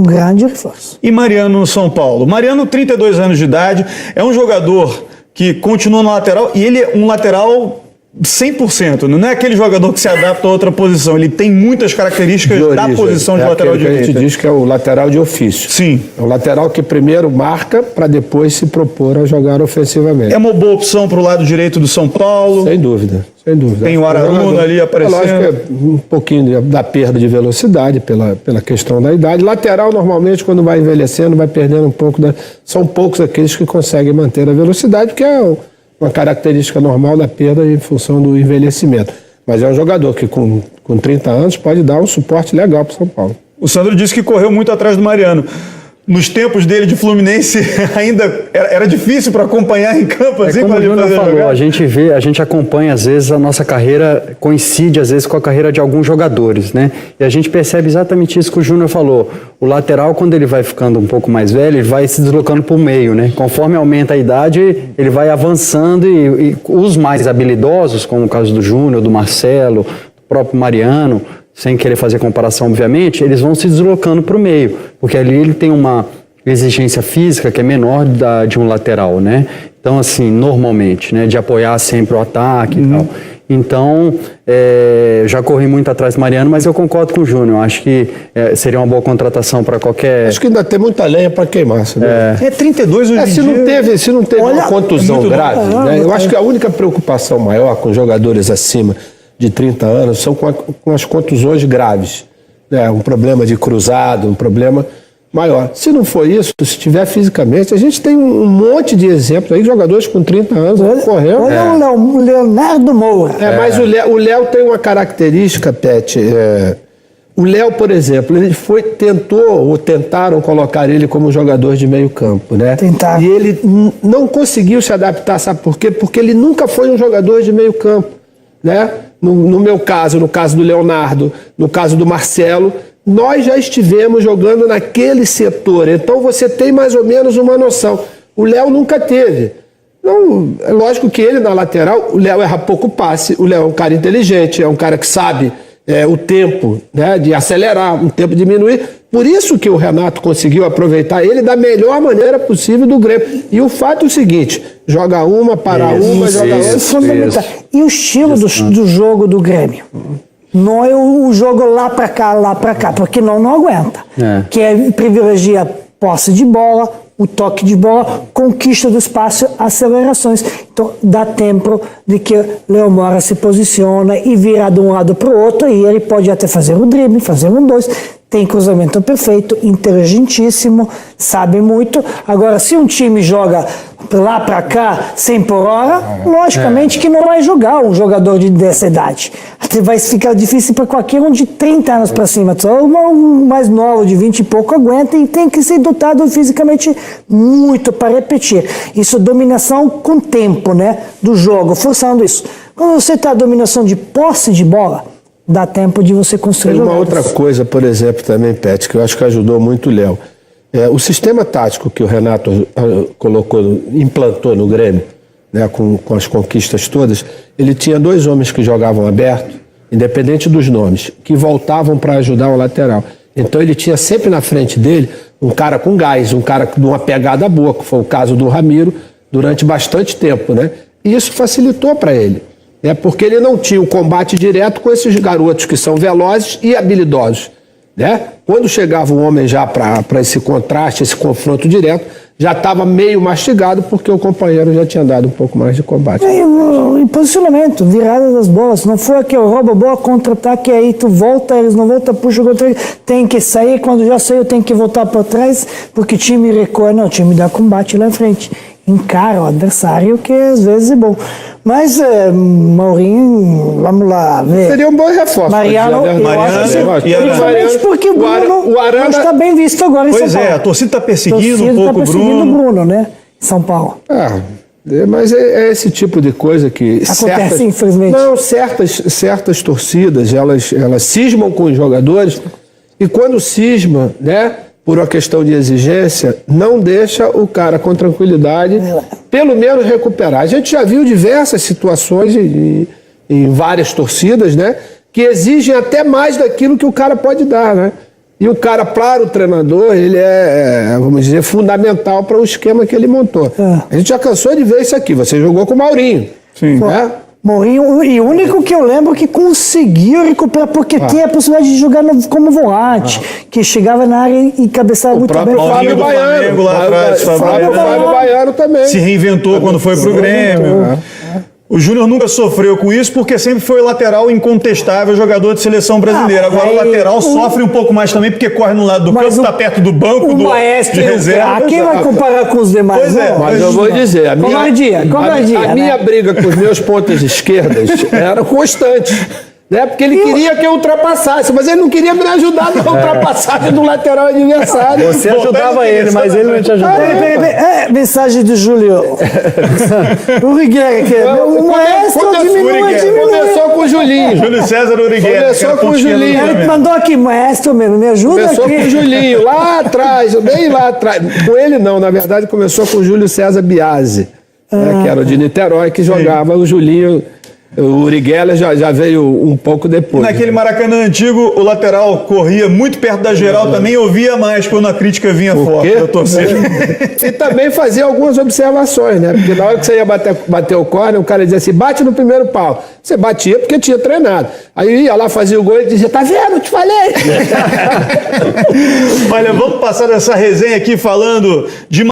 um grande reforço. E Mariano no São Paulo? Mariano, 32 anos de idade, é um jogador que continua na lateral e ele é um lateral 100%, não é aquele jogador que se adapta a outra posição, ele tem muitas características da posição de lateral direito. A gente diz que é o lateral de ofício. Sim. É o lateral que primeiro marca para depois se propor a jogar ofensivamente. É uma boa opção para o lado direito do São Paulo? Sem dúvida, sem dúvida. Tem o Araruna ali aparecendo. Lógico que é um pouquinho da perda de velocidade pela questão da idade. Lateral, normalmente, quando vai envelhecendo, vai perdendo um pouco São poucos aqueles que conseguem manter a velocidade, porque é uma característica normal da perda em função do envelhecimento. Mas é um jogador que com 30 anos pode dar um suporte legal para o São Paulo. O Sandro disse que correu muito atrás do Mariano. Nos tempos dele de Fluminense, ainda era difícil para acompanhar em campo, assim, como para o Júnior falou, jogar. a gente acompanha, às vezes, a nossa carreira coincide, às vezes, com a carreira de alguns jogadores, né? E a gente percebe exatamente isso que o Júnior falou. O lateral, quando ele vai ficando um pouco mais velho, ele vai se deslocando para o meio, né? Conforme aumenta a idade, ele vai avançando e os mais habilidosos, como o caso do Júnior, do Marcelo, do próprio Mariano, sem querer fazer comparação, obviamente, eles vão se deslocando para o meio, porque ali ele tem uma exigência física que é menor de um lateral, né? Então, assim, normalmente, né? De apoiar sempre o ataque e tal. Então, já corri muito atrás do Mariano, mas eu concordo com o Júnior. Acho que seria uma boa contratação para qualquer... Acho que ainda tem muita lenha para queimar. É 32 hoje em dia. Se não teve uma contusão grave, né? Eu acho que a única preocupação maior com jogadores acima de 30 anos são com as contusões graves. Né? Um problema de cruzado, um problema maior. Se não for isso, se tiver fisicamente, a gente tem um monte de exemplos aí, jogadores com 30 anos correndo. Olha o Leonardo Moura. Mas o Léo tem uma característica, Pet. O Léo, por exemplo, ele tentaram colocar ele como jogador de meio campo, né? Tentaram. E ele não conseguiu se adaptar, sabe por quê? Porque ele nunca foi um jogador de meio campo, né? No meu caso, no caso do Leonardo, no caso do Marcelo, nós já estivemos jogando naquele setor, então você tem mais ou menos uma noção. O Léo nunca teve. Então, é lógico que ele na lateral, o Léo erra pouco passe, o Léo é um cara inteligente, é um cara que sabe o tempo, né, de acelerar, o tempo de diminuir. Por isso que o Renato conseguiu aproveitar ele da melhor maneira possível do Grêmio. E o fato é o seguinte, joga uma, para uma, joga outra. E o estilo do jogo do Grêmio? Não é o jogo lá para cá, porque não aguenta. Que privilegia posse de bola, o toque de bola, conquista do espaço, acelerações. Então, dá tempo de que Léo Moura se posiciona e vira de um lado para o outro, e ele pode até fazer o drible, fazer um dois, tem cruzamento perfeito, inteligentíssimo, sabe muito. Agora, se um time joga lá para cá, 100 por hora, logicamente que não vai jogar um jogador dessa idade. Até vai ficar difícil para qualquer um de 30 anos para cima. Só um mais novo, de 20 e pouco, aguenta e tem que ser dotado fisicamente muito para repetir. Isso é dominação com tempo, né, do jogo, forçando isso. Quando você está dominação de posse de bola, dá tempo de você construir jogadas. Tem uma outra coisa, por exemplo, também, Pet, que eu acho que ajudou muito o Léo. O sistema tático que o Renato implantou no Grêmio, né, com as conquistas todas, ele tinha 2 homens que jogavam aberto, independente dos nomes, que voltavam para ajudar o lateral. Então ele tinha sempre na frente dele um cara com gás, um cara de uma pegada boa, que foi o caso do Ramiro, durante bastante tempo, né? E isso facilitou para ele. Porque ele não tinha o combate direto com esses garotos que são velozes e habilidosos, né? Quando chegava um homem já para esse contraste, esse confronto direto, já estava meio mastigado porque o companheiro já tinha dado um pouco mais de combate. E posicionamento, virada das bolas, não foi que eu roubo a bola, contra-ataque, aí tu volta, eles não voltam, puxa o contra, tem que sair, quando já saiu tem que voltar para trás, porque o time recua, não, o time dá combate lá em frente. Encara o adversário, que às vezes é bom. Mas, Maurinho, vamos lá ver. Seria um bom reforço. Mariano, porque o Bruno não está bem visto agora em São Paulo. Pois é, a torcida está perseguindo um pouco o Bruno. O Bruno, né? Em São Paulo. Mas é esse tipo de coisa que... Acontece, infelizmente. Não, certas torcidas, elas cismam com os jogadores, e quando cisma, né, por uma questão de exigência, não deixa o cara com tranquilidade, pelo menos recuperar. A gente já viu diversas situações em várias torcidas, né, que exigem até mais daquilo que o cara pode dar, né? E o cara, para o treinador, ele vamos dizer, fundamental para o esquema que ele montou. A gente já cansou de ver isso aqui. Você jogou com o Maurinho. Sim. Né? Mourinho, e o único que eu lembro que conseguiu recuperar, porque tinha a possibilidade de jogar como volante, que chegava na área e cabeçava muito bem. O Fábio do Flamengo Baiano. lá atrás, Fábio Baiano também. se reinventou quando foi pro Grêmio. O Júnior nunca sofreu com isso porque sempre foi lateral incontestável, jogador de seleção brasileira. Agora o lateral sofre um pouco mais também porque corre no lado do campo, está perto do banco, o maestro de reserva. quem vai comparar com os demais? Pois é, Mas eu vou dizer, a Covardia, minha briga com os meus pontas esquerdas era constante. Né? Porque ele queria que eu ultrapassasse, mas ele não queria me ajudar na ultrapassagem do lateral adversário. Você ajudava ele, mas ele não te ajudava. Peraí, mensagem do Júlio. O Rigueira, que o maestro diminui. Começou com o Julinho. Júlio César Urigueira. Começou com o Julinho. Ele mandou aqui, maestro mesmo, me ajuda Começou aqui. com o Julinho, lá atrás, bem lá atrás. Com ele não, na verdade começou com o Júlio César Biasi, né, que era o de Niterói, que jogava. O Julinho, o Uriguela já veio um pouco depois. Naquele Maracanã antigo, o lateral corria muito perto da geral também, ouvia mais quando a crítica vinha forte da torcida. E também fazia algumas observações, né? Porque na hora que você ia bater o córner, o cara dizia assim, bate no primeiro pau. Você batia porque tinha treinado. Aí ia lá, fazia o gol e dizia, tá vendo? Eu te falei. Olha, vamos passar essa resenha aqui falando de